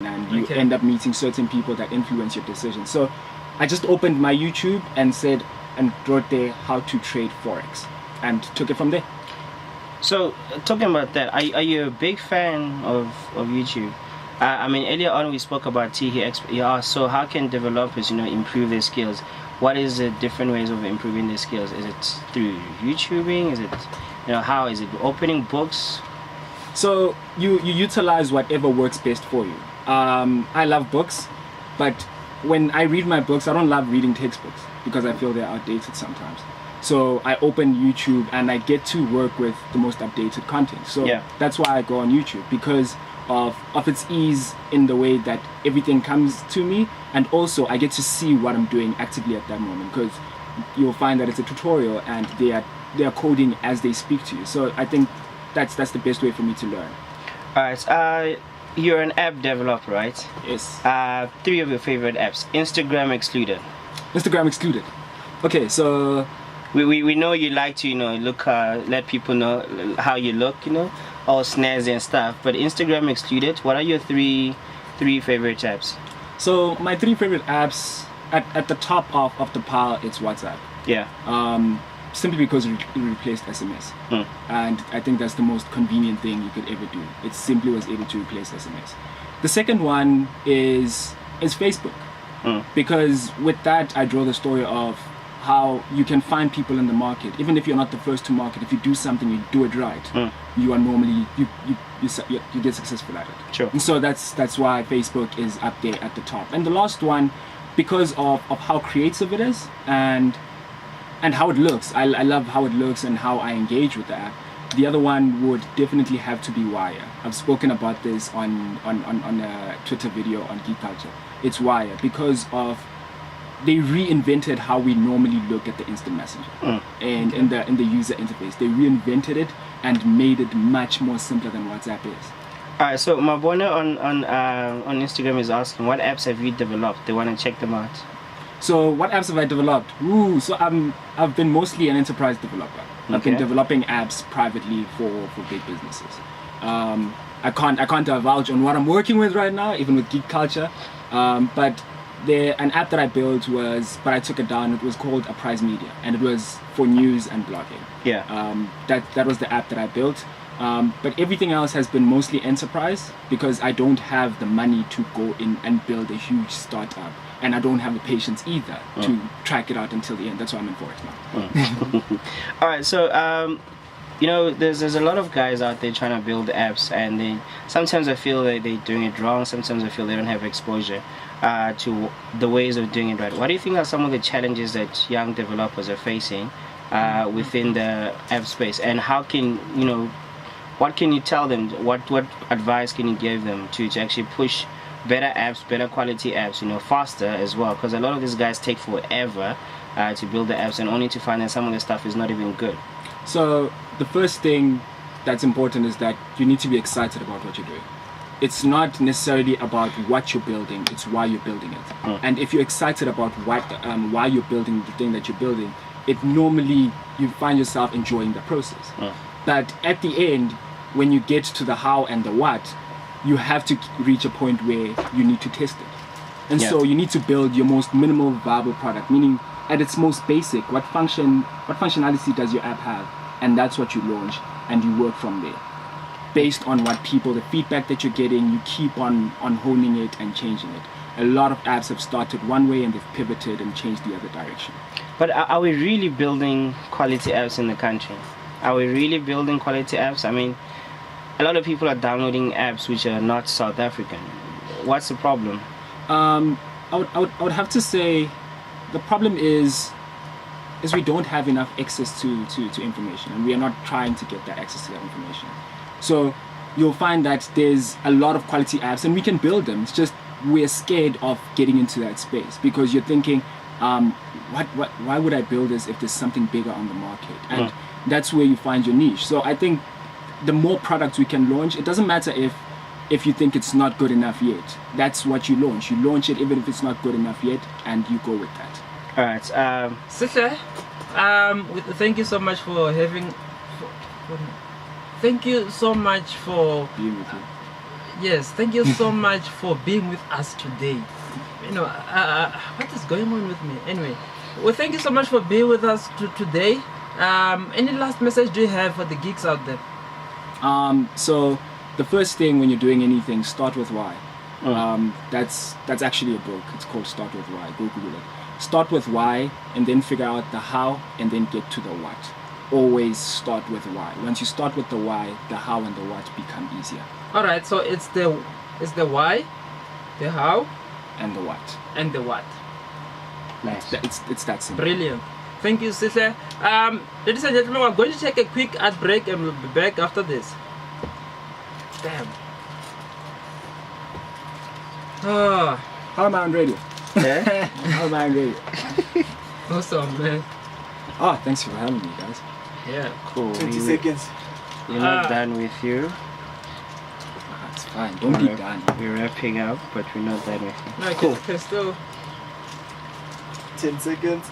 and you end up meeting certain people that influence your decisions. So I just opened my YouTube and wrote there how to trade Forex and took it from there. So talking about that, are you a big fan of YouTube? I mean, earlier on we spoke about Sihle. So how can developers, improve their skills? What is the different ways of improving their skills? Is it through YouTubing? Is it, how is it opening books? So you utilize whatever works best for you. I love books, but when I read my books, I don't love reading textbooks because I feel they're outdated sometimes. So I open YouTube and I get to work with the most updated content. So that's why I go on YouTube, because of its ease in the way that everything comes to me, and also I get to see what I'm doing actively at that moment, because you'll find that it's a tutorial and they are coding as they speak to you. So I think that's the best way for me to learn. Alright, you're an app developer, right? Yes. 3 of your favorite apps, Instagram excluded. Instagram excluded. Okay, so we know you like to look let people know how you look, all snazzy and stuff, but Instagram excluded. What are your three favorite apps? So my 3 favorite apps, at the top of the pile, it's WhatsApp. Yeah. Simply because it replaced SMS. And I think that's the most convenient thing you could ever do. It simply was able to replace SMS. The second one is Facebook. Because with that I draw the story of how you can find people in the market, even if you're not the first to market. If you do something, you do it right, you are normally you get successful at it. Sure. And so that's why Facebook is up there at the top. And the last one, because of how creative it is and how it looks. I love how it looks and how I engage with the app. The other one would definitely have to be Wire. I've spoken about this on a Twitter video on Geek Culture. It's Wire, because of they reinvented how we normally look at the instant messenger and in the user interface. They reinvented it and made it much more simpler than WhatsApp is. Alright, so Mabona on Instagram is asking, what apps have you developed? They want to check them out. So what apps have I developed? So I've been mostly an enterprise developer. I've been developing apps privately for big businesses. I can't divulge on what I'm working with right now, even with Geek Culture. But an app that I built but I took it down. It was called Uprise Media, and it was for news and blogging. Yeah. That was the app that I built. But everything else has been mostly enterprise, because I don't have the money to go in and build a huge startup, and I don't have the patience either to track it out until the end. That's why I'm in Forex now. All right, so there's a lot of guys out there trying to build apps, and sometimes I feel that they're doing it wrong. Sometimes I feel they don't have exposure to the ways of doing it right. What do you think are some of the challenges that young developers are facing within the app space, and how can what can you tell them? What advice can you give them to actually push better apps, better quality apps, faster as well? Because a lot of these guys take forever to build the apps, and only to find that some of the stuff is not even good. So the first thing that's important is that you need to be excited about what you're doing. It's not necessarily about what you're building, it's why you're building it. And if you're excited about why you're building the thing that you're building, it normally, you find yourself enjoying the process. But at the end, when you get to the how and the what, you have to reach a point where you need to test it. And so you need to build your most minimal viable product, meaning at its most basic, what functionality does your app have? And that's what you launch, and you work from there. Based on the feedback that you're getting, you keep on honing it and changing it. A lot of apps have started one way and they've pivoted and changed the other direction. But are we really building quality apps in the country? Are we really building quality apps? I mean, a lot of people are downloading apps which are not South African. What's the problem? I would have to say the problem is we don't have enough access to information, and we are not trying to get that access to that information. So you'll find that there's a lot of quality apps, and we can build them. It's just we're scared of getting into that space, because you're thinking, why would I build this if there's something bigger on the market? And that's where you find your niche. So I think the more products we can launch, it doesn't matter if you think it's not good enough yet. That's what you launch. You launch it even if it's not good enough yet, and you go with that. All right. Sihle, thank you so much for having. Thank you so much for being with you. Yes, thank you so much for being with us today. You know, what is going on with me? Anyway, well, thank you so much for being with us today. Any last message do you have for the geeks out there? So the first thing when you're doing anything, start with why. That's actually a book. It's called Start With Why. Go Google it. Start with why, and then figure out the how, and then get to the what. Always start with why. Once you start with the why, the how and the what become easier. All right, so it's the why, the how, And the what. and the what. Nice. It's that simple. Brilliant. Thank you, Sihle. Ladies and gentlemen, we're going to take a quick ad break and we'll be back after this. Damn. Oh, How am I on radio? Yeah? How am I on radio? awesome, man. Oh, thanks for having me, guys. Yeah. Cool. 20 seconds. We're not done with you. It's fine. Don't be done. We're wrapping up, but we're not done with you. No, Cool. okay, still. 10 seconds.